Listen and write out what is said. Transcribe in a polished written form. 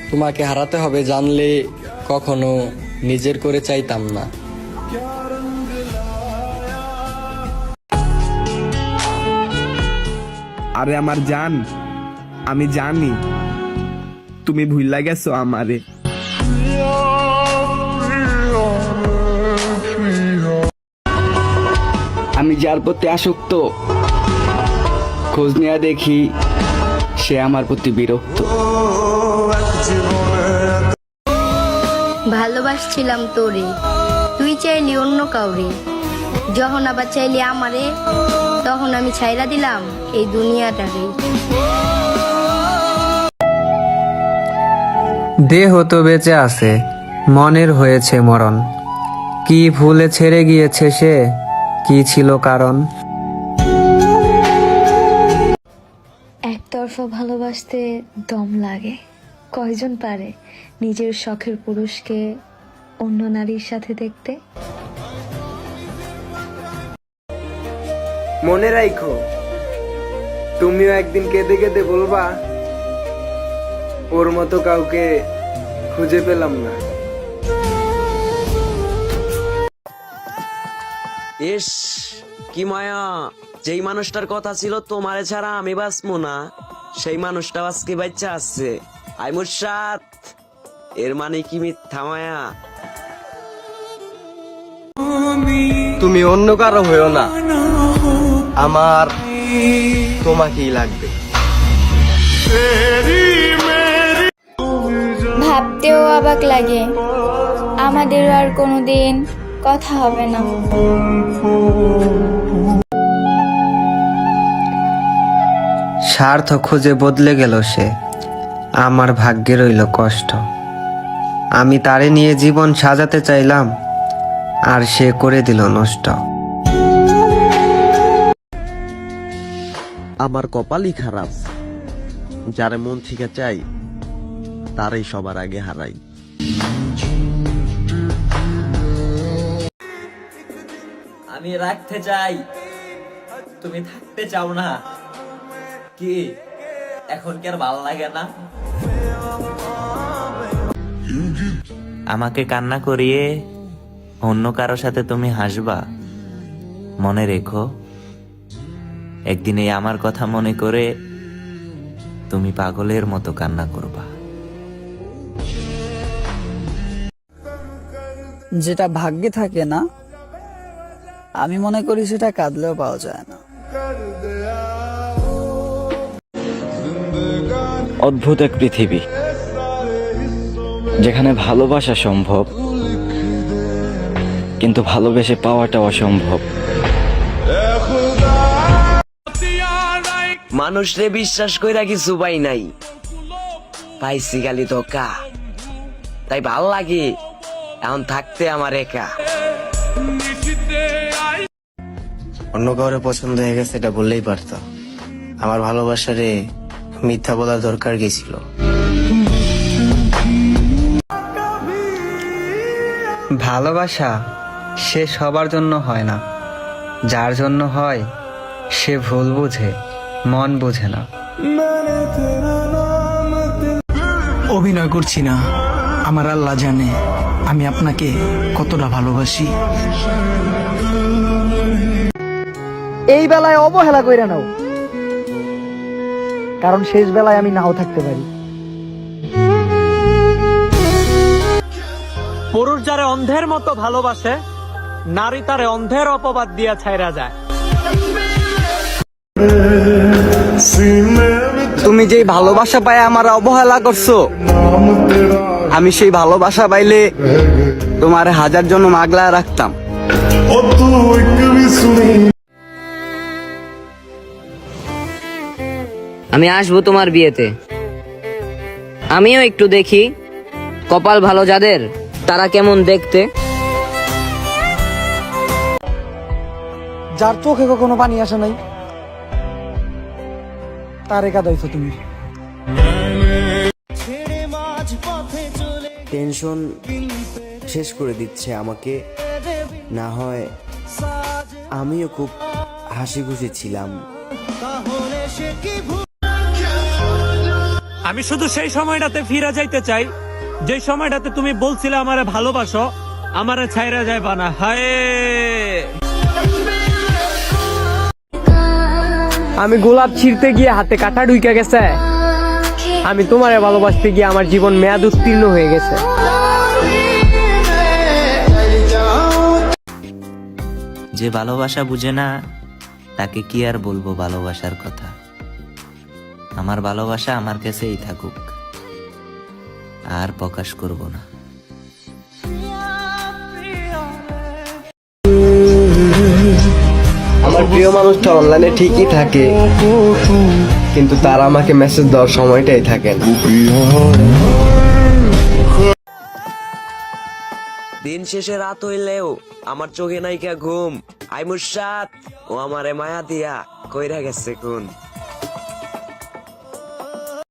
তোমাকে হারাতে হবে জানলে কখনো নিজের করে চাইতাম না। আরে আমার জান, আমি জানি তুমি ভুইলা গেছো আমারে। আমি যার প্রতি আসক্ত, খোঁজ নেয়া দেখি সে আমার প্রতি বিরক্ত। ভালোবাসছিলাম তোরে, তুই চাইলি অন্য কাউরে, যখন আবার চাইলি আমারে, তখন আমি ছাইরা দিলাম এই দুনিয়াটারে। দেহ তো বেঁচে আছে, মনের হয়েছে মরণ। কি ভুলে ছেড়ে গিয়েছে সে, কি ছিল কারণ? একতরফা ভালোবাসতে দম লাগে। কয়জন পারে নিজের শখের পুরুষকে অন্য নারীর সাথে দেখতে? মনে রাখো, তুমিও একদিন কেঁদে কেঁদে বলবা ওর মতো কাউকে খুঁজে পেলাম না। ইস কি মায়া, যেই মানুষটার কথা ছিল তোমারে ছাড়া আমি বাঁচবো না, সেই মানুষটা আজকে বাচ্চা আছে। আই মুর্শাদ, এর মানে কি মিথ্যা মায়া? তুমি অন্য কারো হয়েও না, আমার তোমাকেই লাগবে। ভাবতেও অবাক লাগে, আমাদের আর কোনোদিন কথা হবে না। স্বার্থ খুঁজে বদলে গেল সে, আমার ভাগ্যে রইল কষ্ট। আমি তারে নিয়ে জীবন সাজাতে চাইলাম, আর সে করে দিল নষ্ট। আমার কপালই খারাপ, যার মন থেকে চাই তারই সবার আগে হারাই। আমি রাখতে চাই, তুমি থাকতে চাও না, কি এখন কি আর ভালো লাগে না? আমাকে কান্না করিয়ে অন্য কারো সাথে তুমি হাসবা, মনে রেখো একদিন এই আমার কথা মনে করে তুমি পাগলের মতো কান্না করবা। যেটা ভাগ্যে থাকে না, আমি মনে করি সেটা কাঁদলেও পাওয়া যায় না। অদ্ভুত এক পৃথিবী, যেখানে ভালোবাসা সম্ভব কিন্তু ভালোবেসে পাওয়াটা অসম্ভব। মানুষ রে বিশ্বাস কইরা কিছু পাই নাই, পাইছি খালি ধোকা। তাই ভাল লাগে এখন থাকতে আমার একা। অন্য কাউরে পছন্দ হয়ে গেছে এটা বললেই পারতাম। আমার ভালোবাসারে মিথ্যা বলার দরকার গেছিল। ভালোবাসা সে সবার জন্য হয় না, যার জন্য হয় সে ভুল বুঝে, মন বুঝে না। অভিনয় করছি না, আমার আল্লাহ জানে আমি আপনাকে কতটা ভালোবাসি। এই বেলায় অবহেলা কইরা নাও, কারণ শেষ বেলায় আমি নাও থাকতে পারি। পুরুষ যারে অন্ধের মতো ভালোবাসে, নারী তারে অন্ধের অপবাদ দিয়া ছাইরা যায়। তুমি যেই ভালোবাসা পায় আমার অবহেলা করছো, আমি সেই ভালোবাসা পাইলে তোমার 1000 জন্ম আগলা রাখতাম। আমি আসবো তোমার বিয়েতে, আমিও একটু দেখি কপাল ভালো যাদের তারা কেমন দেখতে। যার চোখে কখনো পানি আসে নাই তারে কাঁদাইছো তুমি। টেনশন শেষ করে দিচ্ছে আমাকে, না হয় আমিও খুব হাসি খুশি ছিলাম। আমি শুধু সেই সময়টাতে ফিরে যাইতে চাই, যে সময়টাতে তুমি বলছিলে আমারে ভালোবাসো, আমারে ছাইরা যাইবা না। হায়, আমি গোলাপ ছিঁড়তে গিয়ে হাতে কাঁটা ঢুকে গেছে, আমি তোমারে ভালোবাসতে গিয়ে আমার জীবন মেয়াদ উত্তীর্ণ হয়ে গেছে। যে ভালোবাসা বুঝে না তাকে কি আর বলবো ভালোবাসার কথা। আমার ভালোবাসা আমার কাছেই থাকুক, আর প্রকাশ করব না। আমার প্রিয় মানুষটা অনলাইনে ঠিকই থাকে, কিন্তু তারা আমাকে মেসেজ দেওয়ার সময়টাই থাকে না। দিন শেষে রাত হইলেও আমার চোখে নাইকা ঘুম। আই মুর্শাদ, ও আমারে মায়া দিয়া কইরা গেছে কোন।